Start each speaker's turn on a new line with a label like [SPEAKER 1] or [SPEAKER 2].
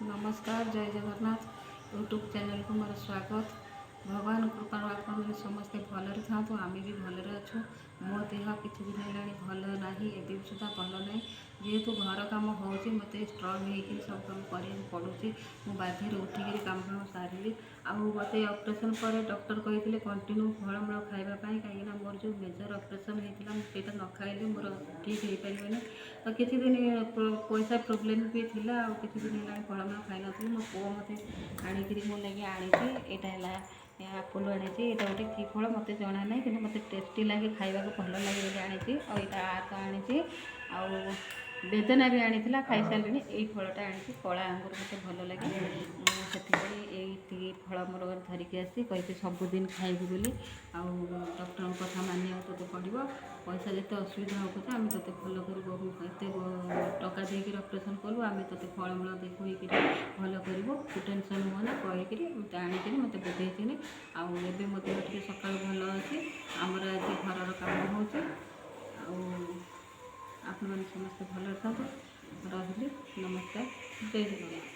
[SPEAKER 1] नमस्कार जय Jagannath YouTube channel को मोर स्वागत। भगवान कृपा आपने समस्ते भलरे था आम भी भलरे अच्छु। मो देह किसी दिन है भल ना एवं सुधा भल ना जेहेतु घर कम हो मत स्ट्रंग हो सब कम कर पड़ूँ मु बाध्य उठिक कम कम सारे मत ऑपरेशन पर डॉक्टर कहते कंटिन्यू फलमूल खावाई कहीं मोर जो मेजर ऑपरेशन होता है न खाइले मोर ठीक हो पारे तो किसी दिन पैसा प्रोब्लेम भी थिला किसी दिन है फलमूल खाई नी मो पु मत आणिक मो लगे आनी यहाँ आपुल आनी यहाँ गोटे कि फल मत जना ना कि मत टेस्टी लगे खावा भल लगे आनी आक आनी बेदना भी आनी खाई सारे यही फलटा आनी कला अंगूर मत भल लगे से फल मोर धरिकी आसी कही सबुदिन खाइबी बोली डॉक्टर कथा मानिया तो पड़ो पैसा जिते असुविधा हो आम ते भल कर टका देकर ऑपरेशन कलु आम ते फलमूल देखी भल कर तू टेंशन हुआ ना कहीकि मत आणिक मत बुझे आबे मत सका भल अच्छे आमर आज घर कम हो आप समस्ते भल था रही नमस्कार जय जगन्नाथ।